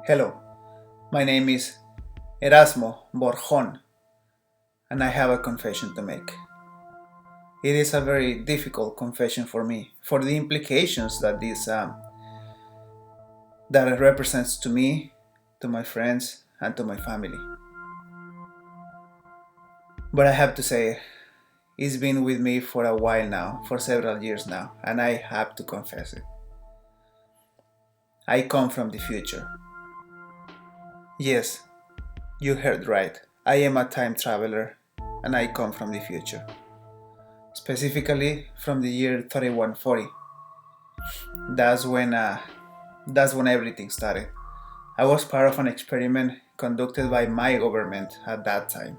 Hello, my name is Erasmo Borjón, and I have a confession to make. It is a very difficult confession for me, for the implications that that it represents to me, to my friends, and to my family. But I have to say, it's been with me for a while now, for several years now, and I have to confess it. I come from the future. Yes, you heard right. I am a time traveler, and I come from the future. Specifically from the year 3140. That's when uh, that's when everything started. I was part of an experiment conducted by my government at that time.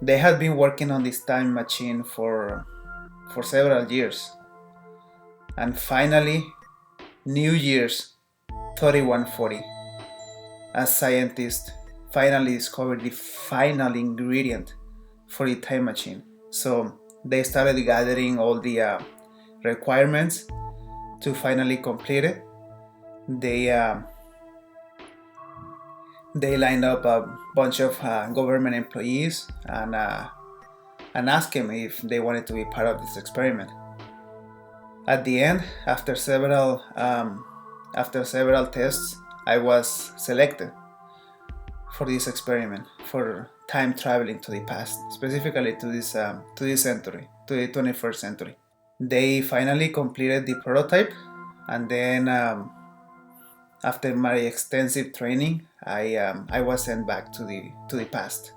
They had been working on this time machine for several years, and finally, New Year's 3140, a scientist finally discovered the final ingredient for the time machine. So they started gathering all the requirements to finally complete it. They uh, they lined up a bunch of government employees and asked them if they wanted to be part of this experiment. At the end, after several tests, I was selected for this experiment for time traveling to the past, specifically to this century, to the 21st century. They finally completed the prototype, and then after my extensive training, I was sent back to the past.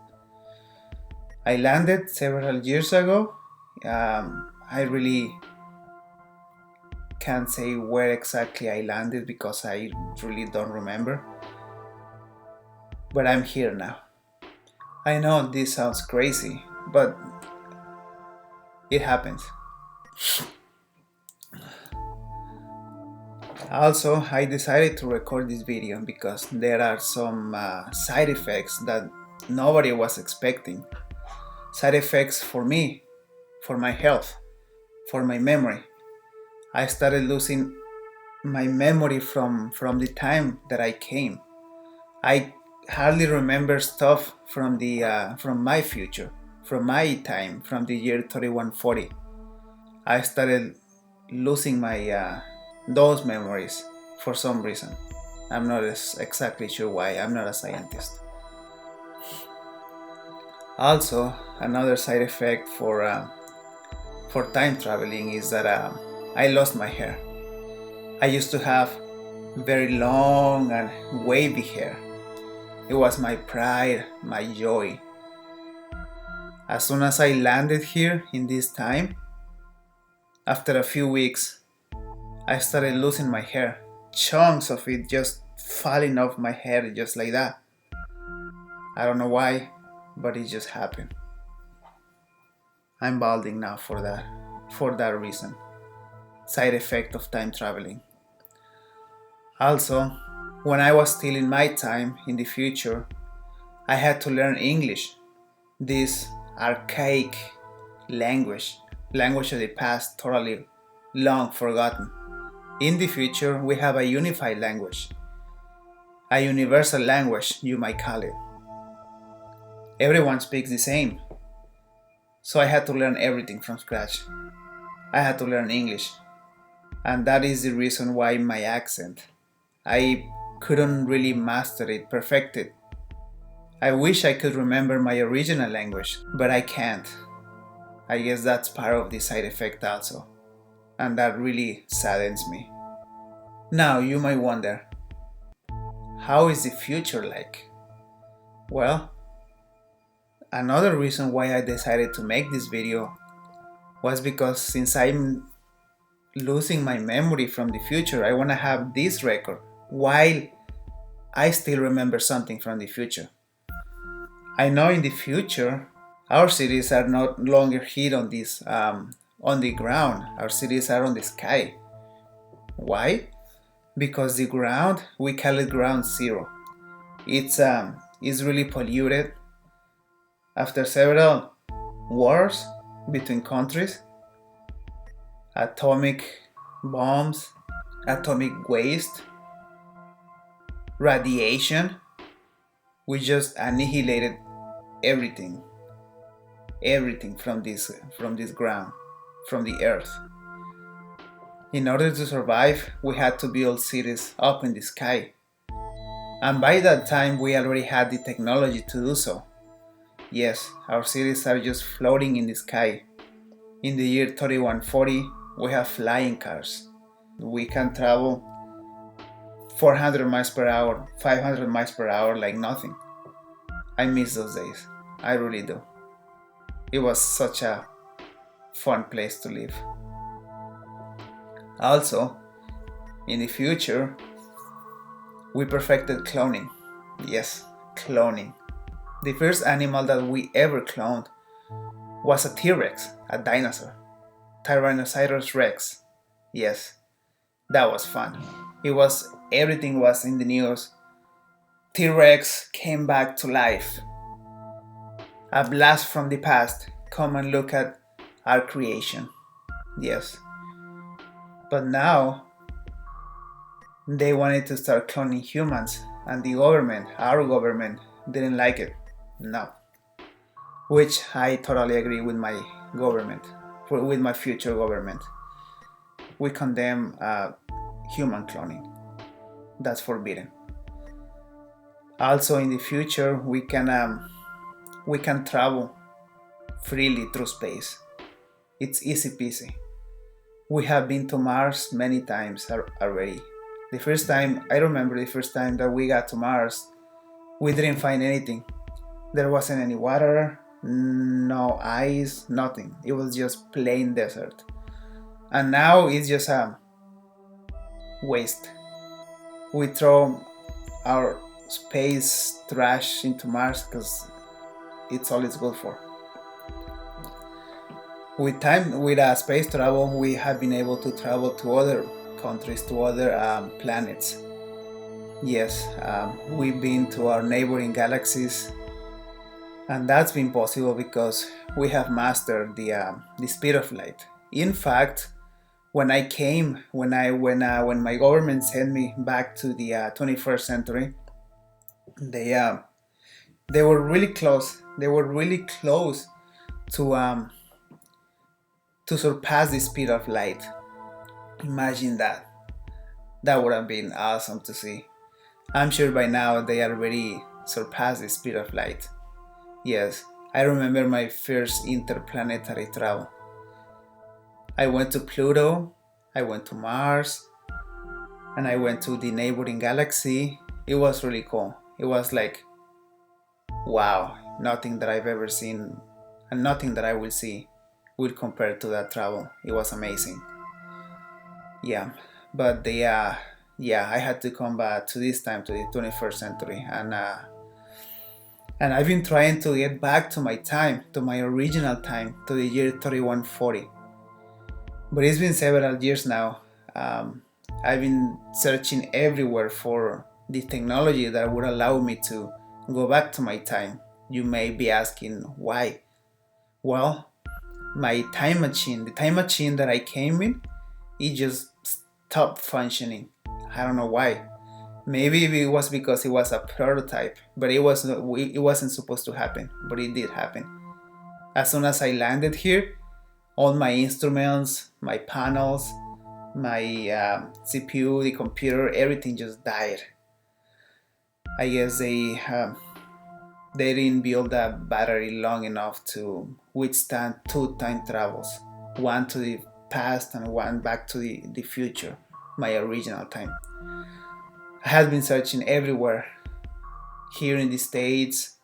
I landed several years ago. I really can't say where exactly I landed because I really don't remember. But I'm here now. I know this sounds crazy, but it happens. Also, I decided to record this video because there are some side effects that nobody was expecting. Side effects for me, for my health, for my memory. I started losing my memory from the time that I came. I hardly remember stuff from my future, from my time, from the year 3140. I started losing my those memories for some reason. I'm not exactly sure why. I'm not a scientist. Also, another side effect for time traveling is that I lost my hair. I used to have very long and wavy hair. It was my pride, my joy. As soon as I landed here in this time, after a few weeks, I started losing my hair. Chunks of it just falling off my head just like that. I don't know why, but it just happened. I'm balding now for that reason. Side effect of time traveling. Also, when I was still in my time in the future, I had to learn English, this archaic language of the past, totally long forgotten. In the future, we have a unified language, a universal language, you might call it. Everyone speaks the same, so I had to learn everything from scratch. I had to learn English, and that is the reason why my accent. I couldn't really master it, perfect it. I wish I could remember my original language, but I can't. I guess that's part of the side effect also, and that really saddens me. Now you might wonder, how is the future like? Well, another reason why I decided to make this video was because since I'm losing my memory from the future, I want to have this record while I still remember something from the future. I know in the future our cities are no longer hit on the ground. Our cities are on the sky. Why? Because the ground, we call it ground zero. It's really polluted. After several wars between countries, atomic bombs, atomic waste, radiation. We just annihilated everything, everything from this ground, from the earth. In order to survive, we had to build cities up in the sky. And by that time, we already had the technology to do so. Yes, our cities are just floating in the sky. In the year 3140, we have flying cars. We can travel 400 miles per hour, 500 miles per hour like nothing. I miss those days. I really do. It was such a fun place to live. Also, in the future, we perfected cloning. Yes, cloning. The first animal that we ever cloned was a T-Rex, a dinosaur. Tyrannosaurus Rex. Yes, that was fun. Everything was in the news. T-Rex came back to life. A blast from the past. Come and look at our creation. Yes. But now, they wanted to start cloning humans, and the government, our government, didn't like it. No. Which I totally agree with my government, with my future government. We condemn human cloning. That's forbidden. Also, in the future, we can travel freely through space. It's easy peasy. We have been to Mars many times already. I remember the first time that we got to Mars, we didn't find anything. There wasn't any water, no ice, nothing. It was just plain desert. And now it's just a waste. We throw our space trash into Mars because it's all it's good for. With space travel, we have been able to travel to other countries, to other planets. Yes, we've been to our neighboring galaxies, and that's been possible because we have mastered the speed of light. In fact, when my government sent me back to the 21st century, they were really close. They were really close to surpass the speed of light. Imagine that. That would have been awesome to see. I'm sure by now they already surpassed the speed of light. Yes, I remember my first interplanetary travel. I went to Pluto, I went to Mars, and I went to the neighboring galaxy. It was really cool. It was like, wow, nothing that I've ever seen and nothing that I will see will compare to that travel. It was amazing. Yeah, but I had to come back to this time, to the 21st century, and I've been trying to get back to my time, to my original time, to the year 3140. But it's been several years now. I've been searching everywhere for the technology that would allow me to go back to my time. You may be asking why. Well, my time machine, the time machine that I came in, it just stopped functioning. I don't know why. Maybe it was because it was a prototype, but it wasn't supposed to happen, but it did happen. As soon as I landed here, all my instruments, my panels, my CPU, the computer, everything just died. I guess they didn't build a battery long enough to withstand 2 time travels, one to the past and one back to the future, my original time. I have been searching everywhere, here in the States,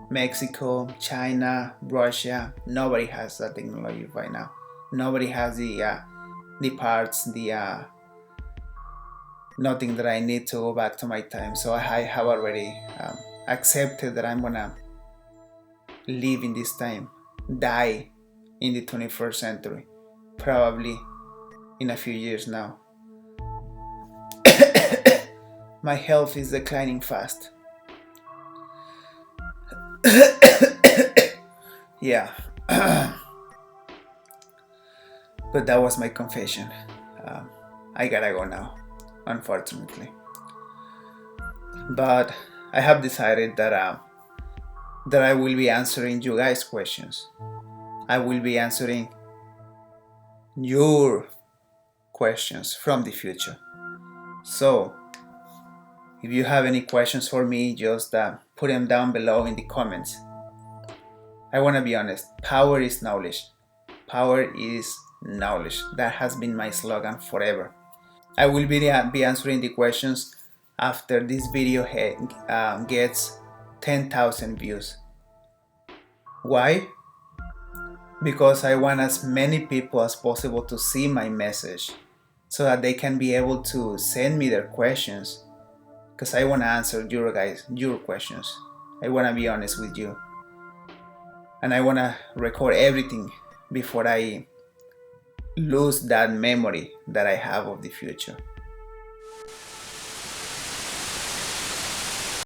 Mexico, China, Russia. Nobody has that technology right now. Nobody has the parts, nothing that I need to go back to my time. So I have already accepted that I'm gonna live in this time, die in the 21st century, probably in a few years now. My health is declining fast. Yeah. But that was my confession. I gotta go now, unfortunately. but I have decided that I will be answering you guys' questions. I will be answering your questions from the future. So, if you have any questions for me, just put them down below in the comments. I want to be honest, power is knowledge. Power is knowledge. That has been my slogan forever. I will be answering the questions after this video gets 10,000 views. Why? Because I want as many people as possible to see my message so that they can be able to send me their questions, because I want to answer your questions. I want to be honest with you, and I want to record everything before I lose that memory that I have of the future.